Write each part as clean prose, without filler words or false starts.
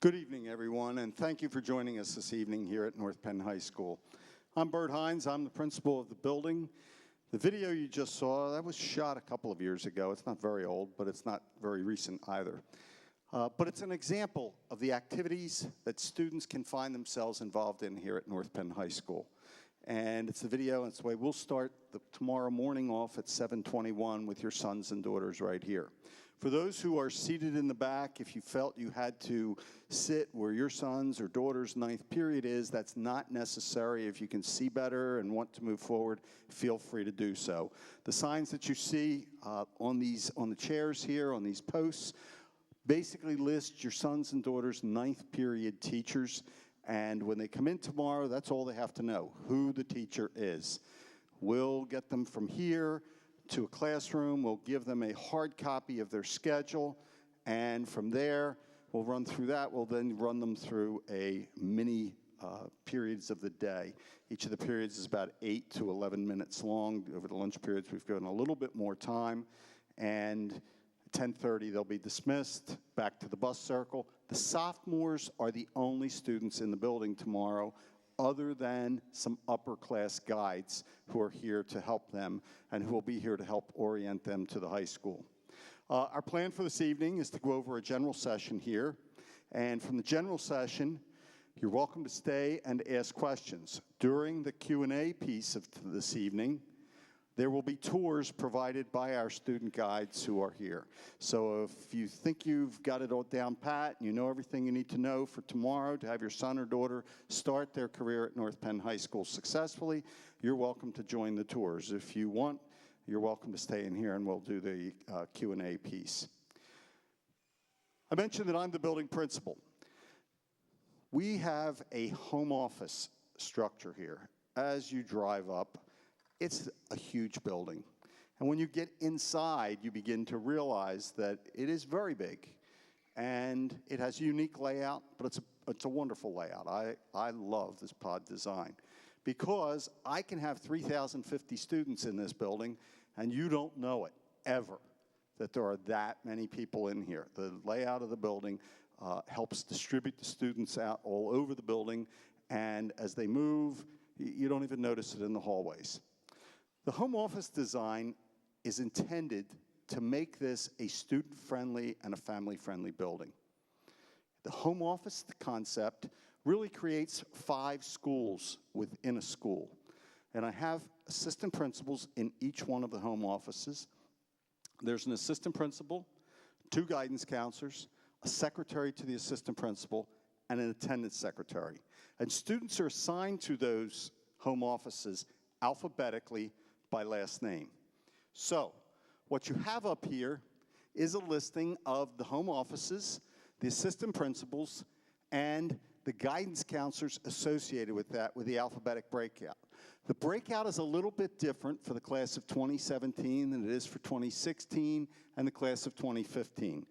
Good evening, everyone, and thank you for joining us this evening here at North Penn High School. I'm Bert Hines. I'm the principal of the building. The video you just saw, that was shot a couple of years ago. It's not very old, but it's not very recent either. But it's an example of the activities that students can find themselves involved in here at North Penn High School. And it's the video, and it's the way we'll start tomorrow morning off at 7:21 with your sons and daughters right here. For those who are seated in the back, if you felt you had to sit where your son's or daughter's ninth period is, that's not necessary. If you can see better and want to move forward, feel free to do so. The signs that you see on the chairs here, on these posts, basically list your sons and daughters' ninth period teachers. And when they come in tomorrow, that's all they have to know, who the teacher is. We'll get them from here to a classroom. We'll give them a hard copy of their schedule. And from there, we'll run through that. We'll then run them through a mini periods of the day. Each of the periods is about 8 to 11 minutes long. Over the lunch periods, we've given a little bit more time. And 10:30, they'll be dismissed, back to the bus circle. The sophomores are the only students in the building tomorrow other than some upper class guides who are here to help them and who will be here to help orient them to the high school. Our plan for this evening is to go over a general session here. And from the general session, you're welcome to stay and ask questions. During the Q&A piece of this evening, there will be tours provided by our student guides who are here. So if you think you've got it all down pat, and you know everything you need to know for tomorrow to have your son or daughter start their career at North Penn High School successfully, you're welcome to join the tours. If you want, you're welcome to stay in here and we'll do the Q&A piece. I mentioned that I'm the building principal. We have a home office structure here. As you drive up, it's a huge building. And when you get inside, you begin to realize that it is very big. And it has a unique layout, but it's a wonderful layout. I love this pod design. because I can have 3,050 students in this building, and you don't know it, ever, that there are that many people in here. The layout of the building helps distribute the students out all over the building, and as they move, you don't even notice it in the hallways. The home office design is intended to make this a student-friendly and a family-friendly building. The home office concept really creates 5 schools within a school. And I have assistant principals in each one of the home offices. There's an assistant principal, 2 guidance counselors, a secretary to the assistant principal, and an attendance secretary. And students are assigned to those home offices alphabetically by last name. So, what you have up here is a listing of the home offices, the assistant principals, and the guidance counselors associated with that, with the alphabetic breakout. The breakout is a little bit different for the class of 2017 than it is for 2016 and the class of 2015.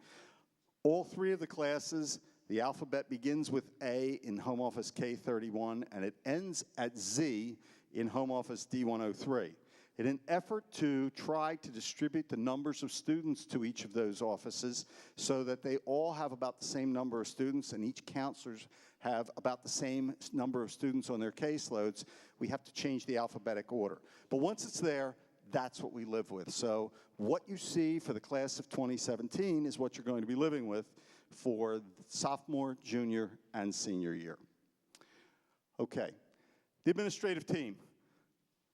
All 3 of the classes, the alphabet begins with A in home office K31, and it ends at Z in home office D103. In an effort to try to distribute the numbers of students to each of those offices so that they all have about the same number of students and each counselors have about the same number of students on their caseloads, we have to change the alphabetic order. But once it's there, that's what we live with. So what you see for the class of 2017 is what you're going to be living with for sophomore, junior, and senior year. Okay, the administrative team.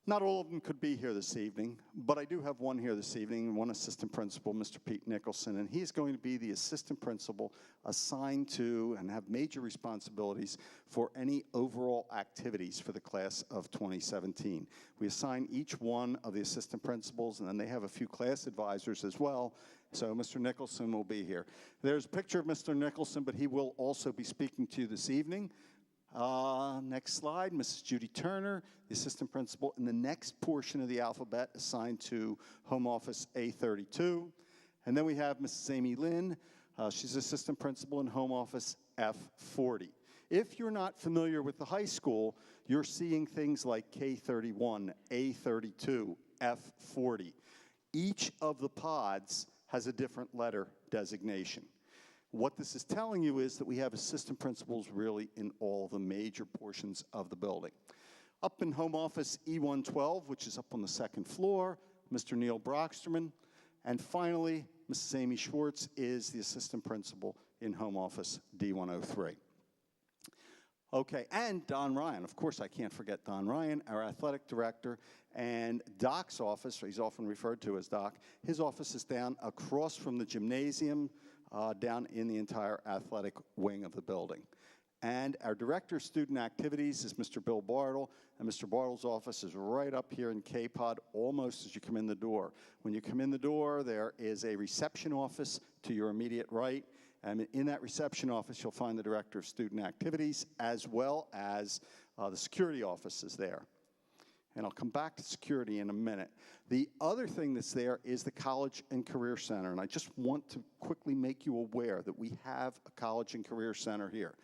Not all of them could be here this evening, but I do have one here this evening, one assistant principal, Mr. Pete Nicholson, and he's going to be the assistant principal assigned to and have major responsibilities for any overall activities for the class of 2017. We assign each one of the assistant principals, and then they have a few class advisors as well, so Mr. Nicholson will be here. There's a picture of Mr. Nicholson, but he will also be speaking to you this evening. Next slide, Mrs. Judy Turner, the assistant principal in the next portion of the alphabet assigned to home office A32. And then we have Mrs. Amy Lynn. She's assistant principal in home office F40. If you're not familiar with the high school, you're seeing things like K31, A32, F40. Each of the pods has a different letter designation. What this is telling you is that we have assistant principals really in all the major portions of the building. Up in home office E112, which is up on the 2nd floor, Mr. Neil Brocksterman. And finally, Mrs. Amy Schwartz is the assistant principal in home office D103. Okay, and Don Ryan. Of course, I can't forget Don Ryan, our athletic director, and Doc's office, he's often referred to as Doc, his office is down across from the gymnasium, down in the entire athletic wing of the building. And our director of student activities is Mr. Bill Bartle, and Mr. Bartle's office is right up here in K-Pod, almost as you come in the door. When you come in the door, there is a reception office to your immediate right, and in that reception office, you'll find the director of student activities, as well as the security office is there. And I'll come back to security in a minute. The other thing that's there is the College and Career Center, and I just want to quickly make you aware that we have a College and Career Center here.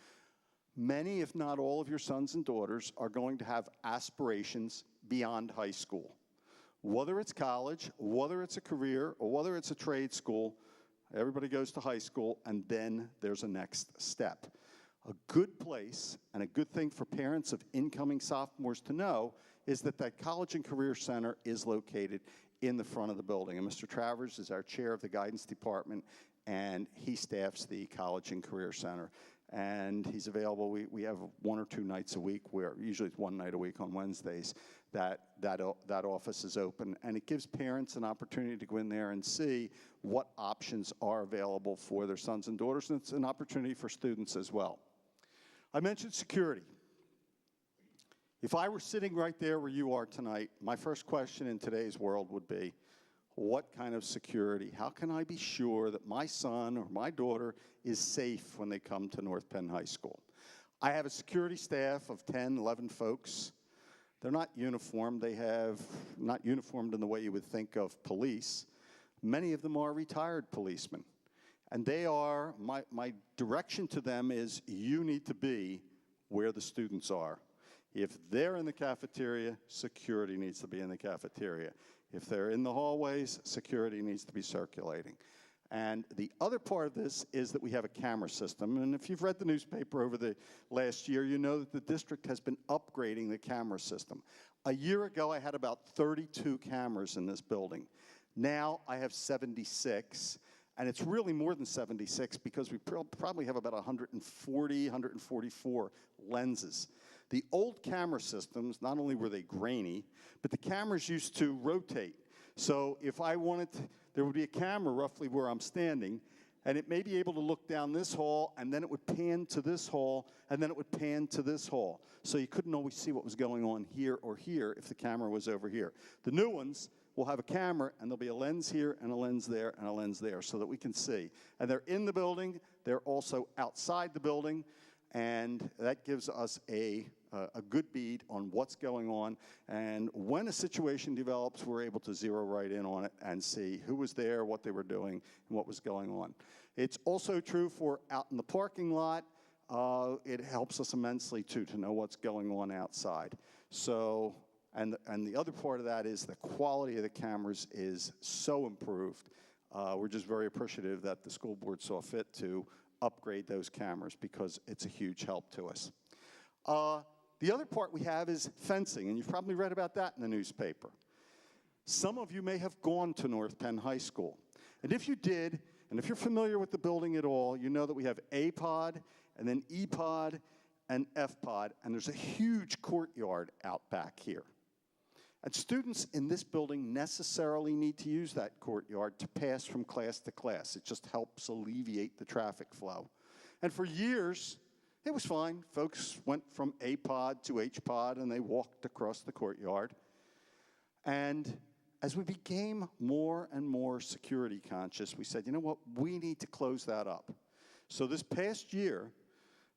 Many, if not all, of your sons and daughters are going to have aspirations beyond high school. Whether it's college, whether it's a career, or whether it's a trade school, everybody goes to high school, and then there's a next step. A good place and a good thing for parents of incoming sophomores to know is that that College and Career Center is located in the front of the building. And Mr. Travers is our chair of the guidance department, and he staffs the College and Career Center. And he's available. We have 1 or 2 nights a week, where usually it's 1 night a week on Wednesdays, that office is open. And it gives parents an opportunity to go in there and see what options are available for their sons and daughters, and it's an opportunity for students as well. I mentioned security. If I were sitting right there where you are tonight, my first question in today's world would be, what kind of security? How can I be sure that my son or my daughter is safe when they come to North Penn High School? I have a security staff of 10, 11 folks. They're not uniformed. They have not uniformed in the way you would think of police. Many of them are retired policemen. And they are, my direction to them is, you need to be where the students are. If they're in the cafeteria, security needs to be in the cafeteria. If they're in the hallways, security needs to be circulating. And the other part of this is that we have a camera system. And if you've read the newspaper over the last year, you know that the district has been upgrading the camera system. A year ago, I had about 32 cameras in this building. Now I have 76. And it's really more than 76 because we probably have about 140, 144 lenses. The old camera systems, not only were they grainy, but the cameras used to rotate. So if I wanted to, there would be a camera roughly where I'm standing, and it may be able to look down this hall, and then it would pan to this hall, and then it would pan to this hall. So you couldn't always see what was going on here or here if the camera was over here. The new ones will have a camera, and there'll be a lens here, and a lens there, and a lens there, so that we can see. And they're in the building. They're also outside the building, and that gives us a good bead on what's going on. And when a situation develops, we're able to zero right in on it and see who was there, what they were doing, and what was going on. It's also true for out in the parking lot. It helps us immensely, too, to know what's going on outside. So, and the other part of that is the quality of the cameras is so improved. We're just very appreciative that the school board saw fit to upgrade those cameras because it's a huge help to us. The other part we have is fencing, and you've probably read about that in the newspaper. Some of you may have gone to North Penn High School. And if you did, and if you're familiar with the building at all, you know that we have A-pod, and then E-pod, and F-pod, and there's a huge courtyard out back here. And students in this building necessarily need to use that courtyard to pass from class to class. It just helps alleviate the traffic flow. And for years, it was fine. Folks went from A-pod to H-pod, and they walked across the courtyard. And as we became more and more security conscious, we said, you know what, we need to close that up. So this past year,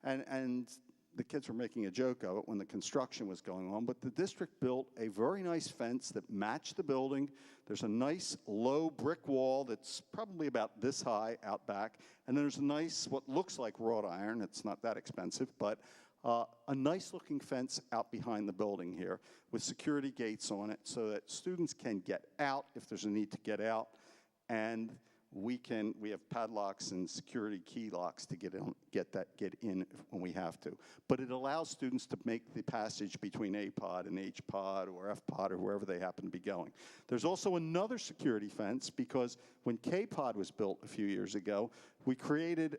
and the kids were making a joke of it when the construction was going on, but the district built a very nice fence that matched the building. There's a nice low brick wall that's probably about this high out back, and then there's a nice, what looks like wrought iron, it's not that expensive, but a nice looking fence out behind the building here with security gates on it so that students can get out if there's a need to get out, and we have padlocks and security key locks to get in when we have to. But it allows students to make the passage between A-pod and H-pod or F-pod or wherever they happen to be going. There's also another security fence because when K-pod was built a few years ago, we created,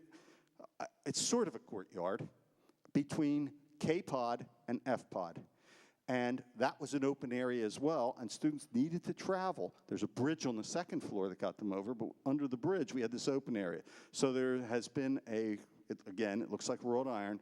it's sort of a courtyard between K-pod and F-pod. And that was an open area as well, and students needed to travel. There's a bridge on the second floor that got them over, but under the bridge we had this open area. So there has been again, it looks like wrought iron,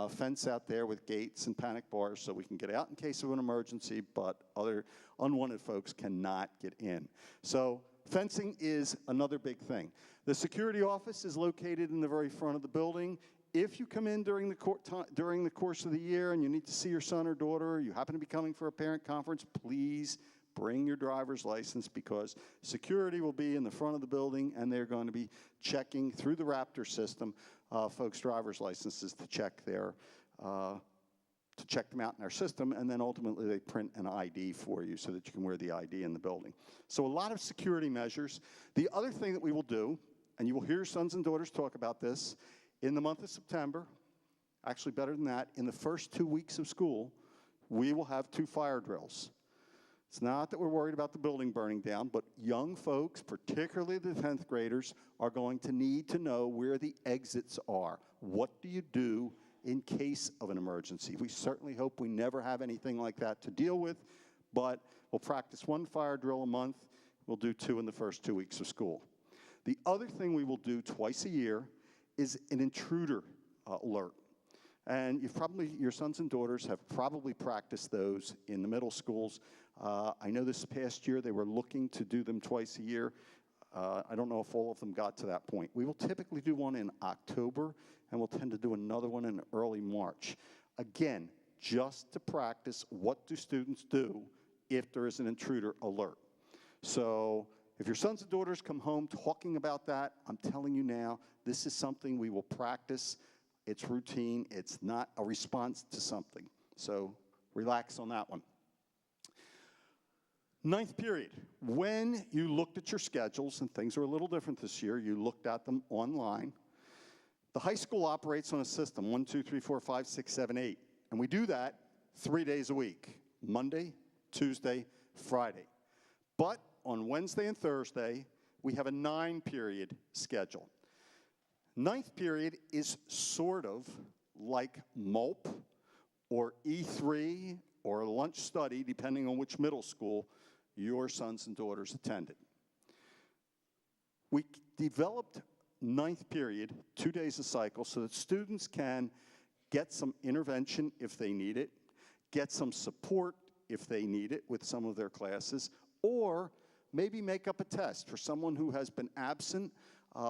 fence out there with gates and panic bars so we can get out in case of an emergency, but other unwanted folks cannot get in. So fencing is another big thing. The security office is located in the very front of the building. If you come in during the course of the year and you need to see your son or daughter, or you happen to be coming for a parent conference, please bring your driver's license because security will be in the front of the building and they're going to be checking through the Raptor system folks' driver's licenses to check them out in our system, and then ultimately they print an ID for you so that you can wear the ID in the building. So a lot of security measures. The other thing that we will do, and you will hear your sons and daughters talk about this, in the month of September, actually better than that, in the first 2 weeks of school, we will have 2 fire drills. It's not that we're worried about the building burning down, but young folks, particularly the 10th graders, are going to need to know where the exits are. What do you do in case of an emergency? We certainly hope we never have anything like that to deal with, but we'll practice 1 fire drill a month. We'll do 2 in the first 2 weeks of school. The other thing we will do twice a year is an intruder alert. And your sons and daughters have probably practiced those in the middle schools. I know this past year they were looking to do them twice a year. I don't know if all of them got to that point. We will typically do one in October, and we'll tend to do another one in early March. Again, just to practice what do students do if there is an intruder alert. So if your sons and daughters come home talking about that, I'm telling you now, this is something we will practice. It's routine. It's not a response to something. So relax on that one. Ninth period, when you looked at your schedules, and things are a little different this year, you looked at them online. The high school operates on a system, 1, 2, 3, 4, 5, 6, 7, 8. And we do that 3 days a week, Monday, Tuesday, Friday. But on Wednesday and Thursday, we have a 9-period schedule. Ninth period is sort of like MOLP or E3 or lunch study, depending on which middle school your sons and daughters attended. We developed ninth period, 2 days a cycle, so that students can get some intervention if they need it, get some support if they need it with some of their classes, or maybe make up a test for someone who has been absent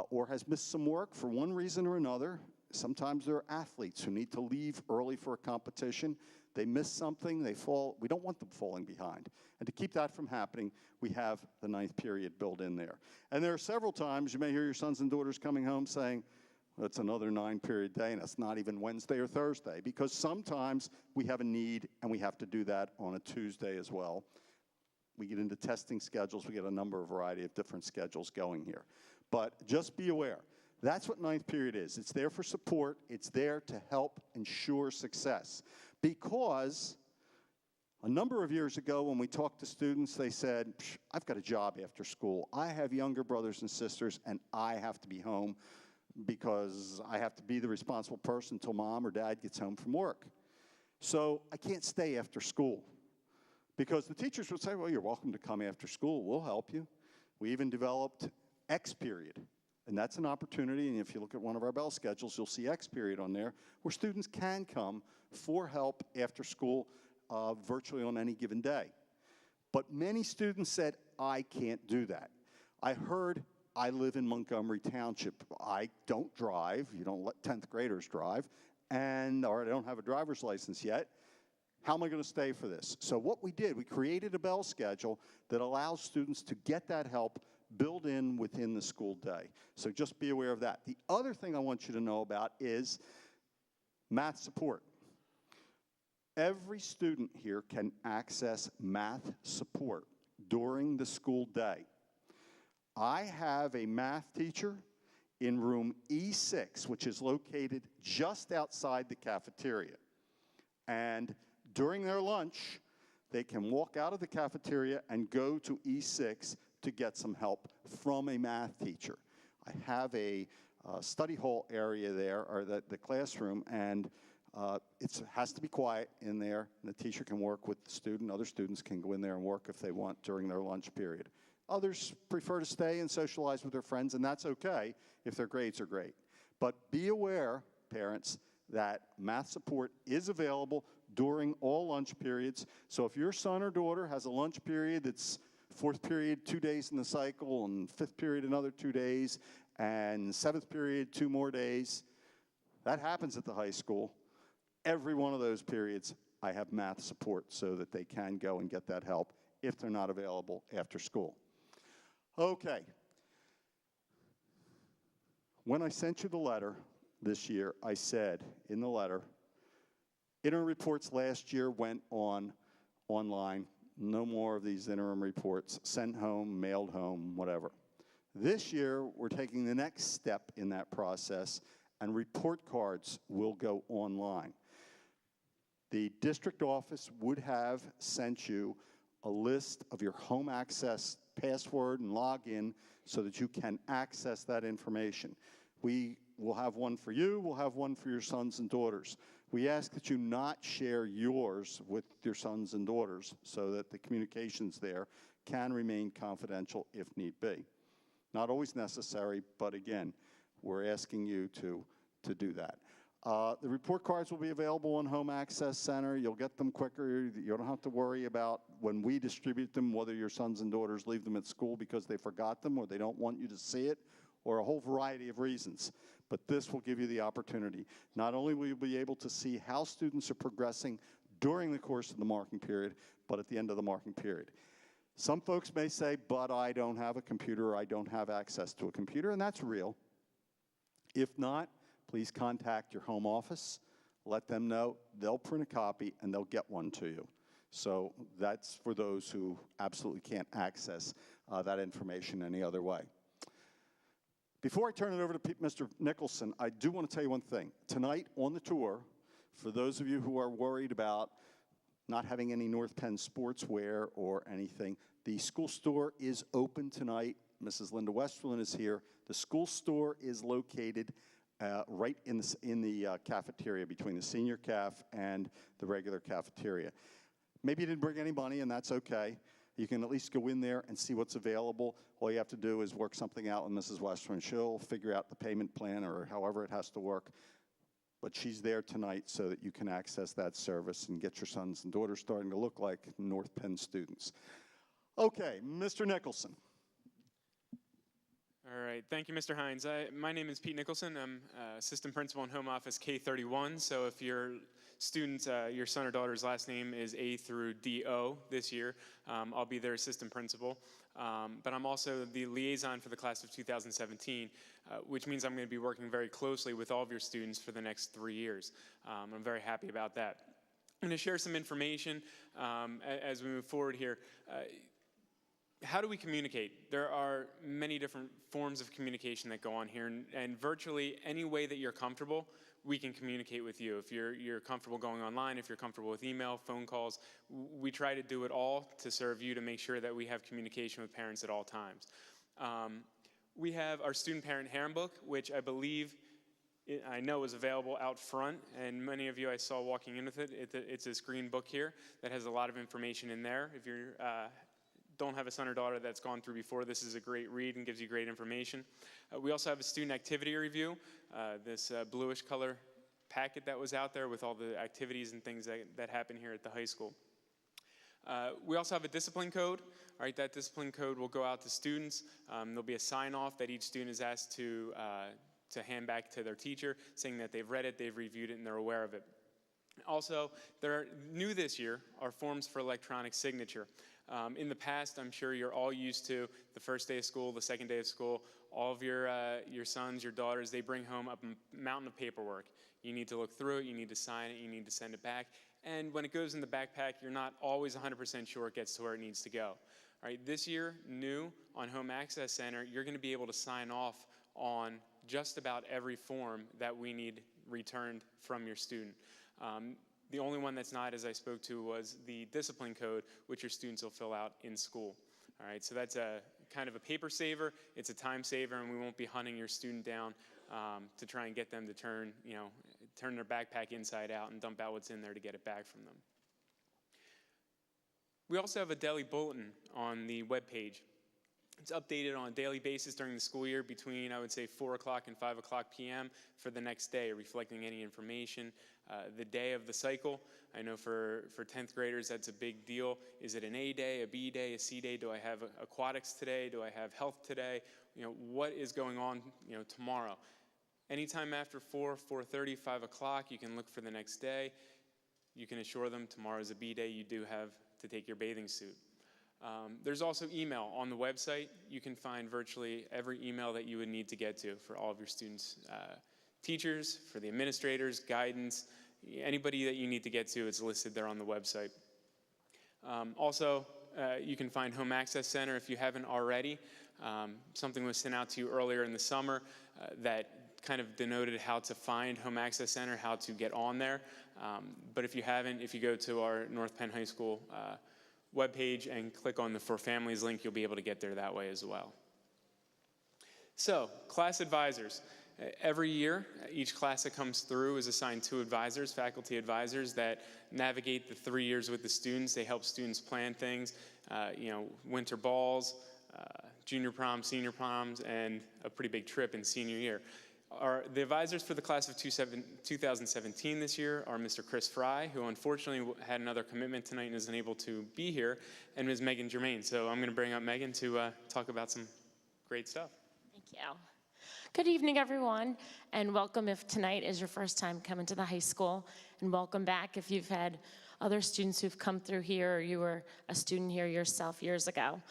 or has missed some work for one reason or another. Sometimes there are athletes who need to leave early for a competition. They miss something, they fall. We don't want them falling behind. And to keep that from happening, we have the ninth period built in there. And there are several times you may hear your sons and daughters coming home saying, well, it's another 9-period day, and it's not even Wednesday or Thursday, because sometimes we have a need, and we have to do that on a Tuesday as well. We get into testing schedules. We get a variety of different schedules going here. But just be aware, that's what ninth period is. It's there for support. It's there to help ensure success. Because a number of years ago when we talked to students, they said, I've got a job after school. I have younger brothers and sisters, and I have to be home because I have to be the responsible person until mom or dad gets home from work. So I can't stay after school. Because the teachers would say, well, you're welcome to come after school. We'll help you. We even developed X period. And that's an opportunity, and if you look at one of our bell schedules, you'll see X period on there, where students can come for help after school virtually on any given day. But many students said, I can't do that. I heard I live in Montgomery Township. I don't drive. You don't let 10th graders drive. Or I don't have a driver's license yet. How am I going to stay for this? So what we did, we created a bell schedule that allows students to get that help built in within the school day. So just be aware of that. The other thing I want you to know about is math support. Every student here can access math support during the school day. I have a math teacher in room E6, which is located just outside the cafeteria. And during their lunch, they can walk out of the cafeteria and go to E6 to get some help from a math teacher. I have a study hall area there, or the classroom, and it has to be quiet in there, and the teacher can work with the student. Other students can go in there and work if they want during their lunch period. Others prefer to stay and socialize with their friends, and that's okay if their grades are great. But be aware, parents, that math support is available during all lunch periods. So if your son or daughter has a lunch period that's fourth period 2 days in the cycle, and fifth period another 2 days, and seventh period 2 more days, that happens at the high school. Every one of those periods, I have math support so that they can go and get that help if they're not available after school. Okay. When I sent you the letter this year, I said in the letter, interim reports last year went online. No more of these interim reports, sent home, mailed home, whatever. This year, we're taking the next step in that process, and report cards will go online. The district office would have sent you a list of your home access password and login so that you can access that information. We will have one for you, we'll have one for your sons and daughters. We ask that you not share yours with your sons and daughters so that the communications there can remain confidential if need be. Not always necessary, but again, we're asking you to do that. The report cards will be available on Home Access Center. You'll get them quicker. You don't have to worry about when we distribute them, whether your sons and daughters leave them at school because they forgot them or they don't want you to see it, or a whole variety of reasons. But this will give you the opportunity. Not only will you be able to see how students are progressing during the course of the marking period, but at the end of the marking period. Some folks may say, but I don't have a computer, or I don't have access to a computer, and that's real. If not, please contact your home office. let them know. They'll print a copy and they'll get one to you. So that's for those who absolutely can't access that information any other way. Before I turn it over to Mr. Nicholson, I do want to tell you one thing. Tonight on the tour, for those of you who are worried about not having any North Penn sportswear or anything, the school store is open tonight. Mrs. Linda Westerlin is here. The school store is located right in the cafeteria, between the senior caf and the regular cafeteria. Maybe you didn't bring any money, and that's okay. You can at least go in there and see what's available. All you have to do is work something out with Mrs. Westerlin. She'll figure out the payment plan or however it has to work. But she's there tonight so that you can access that service and get your sons and daughters starting to look like North Penn students. Okay, Mr. Nicholson. All right, thank you, Mr. Hines. My name is Pete Nicholson. I'm assistant principal in home office K31. So if your student, your son or daughter's last name is A through D-O this year, I'll be their assistant principal. But I'm also the liaison for the class of 2017, which means I'm going to be working very closely with all of your students for the next 3 years. I'm very happy about that. I'm going to share some information as we move forward here. How do we communicate? There are many different forms of communication that go on here, and virtually any way that you're comfortable, we can communicate with you. If you're comfortable going online, if you're comfortable with email, phone calls, we try to do it all to serve you, to make sure that we have communication with parents at all times. We have our student parent handbook, which I know is available out front, and many of you I saw walking in with it. It's this green book here that has a lot of information in there. If you're don't have a son or daughter that's gone through before, this is a great read and gives you great information. We also have a student activity review, this bluish color packet that was out there with all the activities and things that happen here at the high school. We also have a discipline code. All right, that discipline code will go out to students. There'll be a sign-off that each student is asked to hand back to their teacher, saying that they've read it, they've reviewed it, and they're aware of it. Also, new this year are forms for electronic signature. In the past, I'm sure you're all used to the first day of school, the second day of school, all of your sons, your daughters, they bring home a mountain of paperwork. You need to look through it, you need to sign it, you need to send it back. And when it goes in the backpack, you're not always 100% sure it gets to where it needs to go. All right, this year, new on Home Access Center, you're going to be able to sign off on just about every form that we need returned from your student. The only one that's not, as I spoke to, was the discipline code, which your students will fill out in school. All right, so that's a kind of a paper saver, it's a time saver, and we won't be hunting your student down to try and get them to turn their backpack inside out and dump out what's in there to get it back from them. We also have a daily bulletin on the webpage. It's updated on a daily basis during the school year between, I would say, 4 o'clock and 5 o'clock p.m. for the next day, reflecting any information. The day of the cycle, I know for 10th graders, that's a big deal. Is it an A day, a B day, a C day? Do I have aquatics today? Do I have health today? What is going on, tomorrow? Anytime after 4, 4:30, 5 o'clock, you can look for the next day. You can assure them tomorrow's a B day. You do have to take your bathing suit. There's also email on the website. You can find virtually every email that you would need to get to for all of your students' teachers, for the administrators, guidance, anybody that you need to get to, it's listed there on the website. Also, you can find Home Access Center if you haven't already. Something was sent out to you earlier in the summer that kind of denoted how to find Home Access Center, how to get on there. But if you haven't, if you go to our North Penn High School webpage and click on the For Families link, you'll be able to get there that way as well. So, class advisors. Every year, each class that comes through is assigned 2 advisors, faculty advisors, that navigate the 3 years with the students. They help students plan things, winter balls, junior proms, senior proms, and a pretty big trip in senior year. The advisors for the class of 2017 this year are Mr. Chris Fry, who unfortunately had another commitment tonight and isn't able to be here, and Ms. Megan Germain. So I'm going to bring up Megan to talk about some great stuff. Thank you. Good evening, everyone, and welcome if tonight is your first time coming to the high school, and welcome back if you've had other students who've come through here or you were a student here yourself years ago.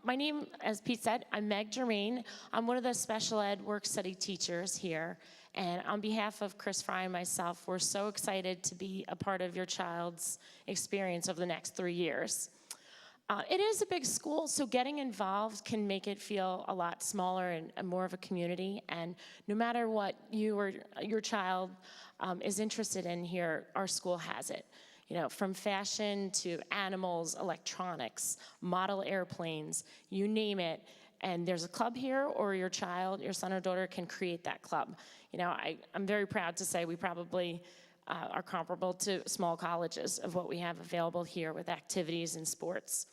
My name, as Pete said, I'm Meg Germain. I'm one of the special ed work study teachers here, And on behalf of Chris Fry and myself, we're so excited to be a part of your child's experience over the next 3 years. It is a big school, so getting involved can make it feel a lot smaller and more of a community. And no matter what you or your child is interested in here, our school has it. You know, from fashion to animals, electronics, model airplanes, you name it. And there's a club here, or your child, your son or daughter can create that club. You know, I'm very proud to say we probably are comparable to small colleges of what we have available here with activities and sports.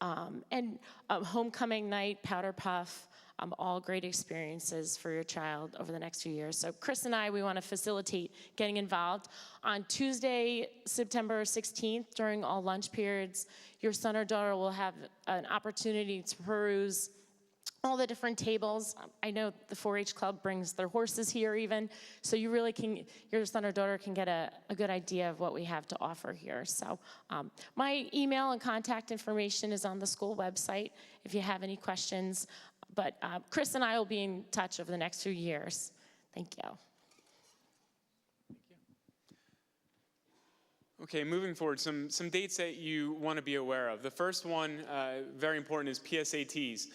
And homecoming night, powder puff, all great experiences for your child over the next few years. So Chris and I, we want to facilitate getting involved. On Tuesday, September 16th, during all lunch periods, your son or daughter will have an opportunity to peruse all the different tables. I know the 4-H club brings their horses here even, so you really can, your son or daughter can get a good idea of what we have to offer here. So my email and contact information is on the school website if you have any questions. But Chris and I will be in touch over the next few years. Thank you. Okay, moving forward, some dates that you want to be aware of. The first one, very important, is PSATs.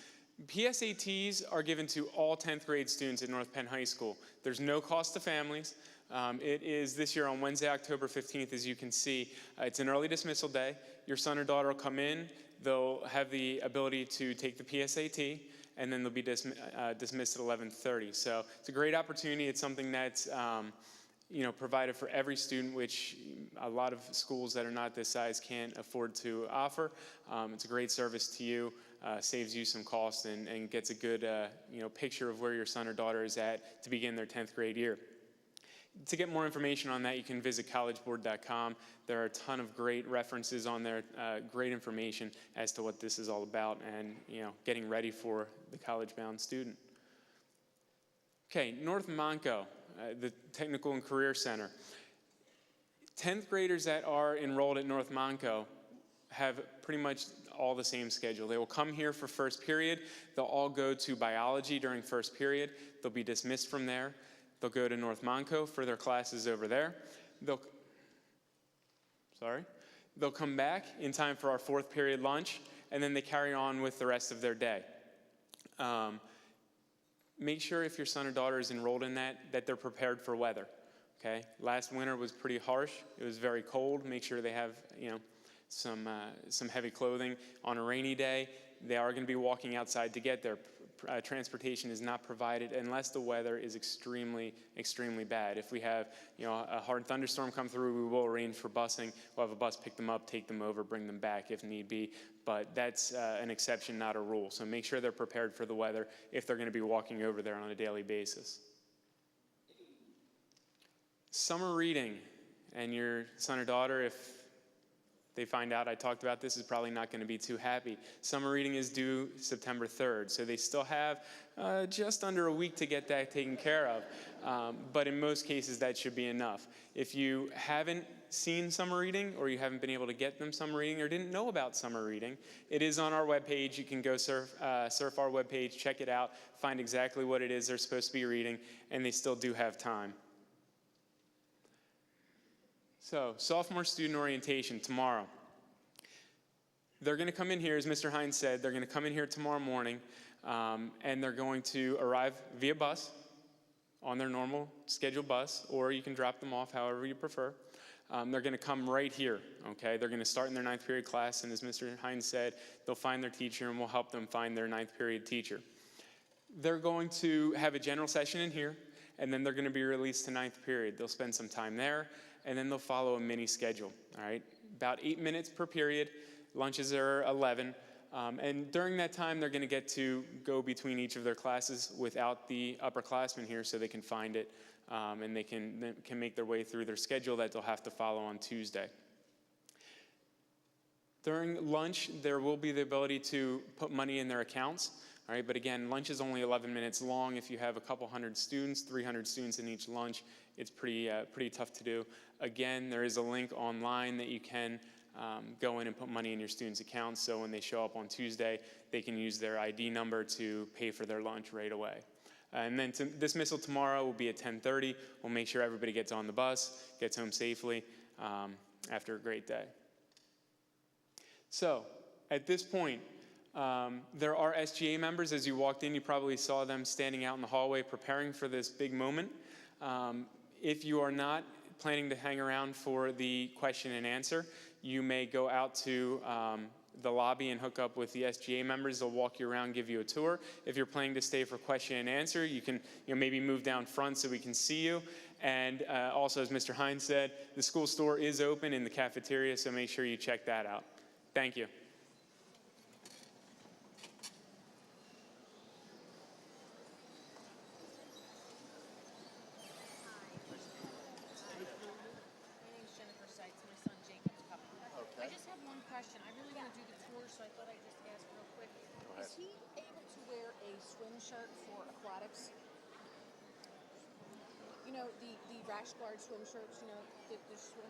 PSATs are given to all 10th grade students at North Penn High School. There's no cost to families. It is this year on Wednesday, October 15th, as you can see. It's an early dismissal day. Your son or daughter will come in. They'll have the ability to take the PSAT, and then they'll be dismissed at 11:30. So it's a great opportunity. It's something that's provided for every student, which a lot of schools that are not this size can't afford to offer. It's a great service to you. Saves you some cost and gets a good picture of where your son or daughter is at to begin their 10th grade year. To get more information on that, you can visit collegeboard.com. There are a ton of great references on there, great information as to what this is all about and getting ready for the college-bound student. Okay, North Monco, the Technical and Career Center. 10th graders that are enrolled at North Monco have pretty much all the same schedule. They will come here for first period. They'll all go to biology during first period. They'll be dismissed from there. They'll go to North Monco for their classes over there. They'll come back in time for our fourth period lunch, and then they carry on with the rest of their day. Make sure if your son or daughter is enrolled in that they're prepared for weather. Okay? Last winter was pretty harsh. It was very cold. Make sure they have, some heavy clothing. On a rainy day, they are going to be walking outside to get there. Transportation is not provided unless the weather is extremely, extremely bad. If we have a hard thunderstorm come through, we will arrange for busing. We'll have a bus pick them up, take them over, bring them back if need be. But that's an exception, not a rule. So make sure they're prepared for the weather if they're going to be walking over there on a daily basis. Summer reading, and your son or daughter, if they find out I talked about this, is probably not going to be too happy. Summer reading is due September 3rd, so they still have just under a week to get that taken care of. But in most cases, that should be enough. If you haven't seen summer reading, or you haven't been able to get them summer reading, or didn't know about summer reading, it is on our webpage. You can go surf our webpage, check it out, find exactly what it is they're supposed to be reading, and they still do have time. So, sophomore student orientation tomorrow. They're going to come in here, as Mr. Hines said, they're going to come in here tomorrow morning, and they're going to arrive via bus on their normal scheduled bus, or you can drop them off however you prefer. They're going to come right here, okay? They're going to start in their 9th period class, and as Mr. Hines said, they'll find their teacher, and we'll help them find their 9th period teacher. They're going to have a general session in here, and then they're going to be released to 9th period. They'll spend some time there, and then they'll follow a mini schedule, all right? About 8 minutes per period. Lunches are 11. And during that time, they're going to get to go between each of their classes without the upperclassmen here so they can find it, and they can make their way through their schedule that they'll have to follow on Tuesday. During lunch, there will be the ability to put money in their accounts. All right, but again, lunch is only 11 minutes long. If you have a couple hundred students, 300 students in each lunch, it's pretty tough to do. Again, there is a link online that you can go in and put money in your students' accounts, so when they show up on Tuesday, they can use their ID number to pay for their lunch right away. And then dismissal tomorrow will be at 10:30. We'll make sure everybody gets on the bus, gets home safely after a great day. So at this point, there are SGA members. As you walked in, you probably saw them standing out in the hallway preparing for this big moment. If you are not planning to hang around for the question and answer, you may go out to the lobby and hook up with the SGA members. They'll walk you around, give you a tour. If you're planning to stay for question and answer, you can maybe move down front so we can see you. And also, as Mr. Hines said, the school store is open in the cafeteria, so make sure you check that out. Thank you. I just have one question. I really want to do the tour, so I thought I'd just ask real quick. Is he able to wear a swim shirt for aquatics? You know, the rash guard swim shirts, you know, the swim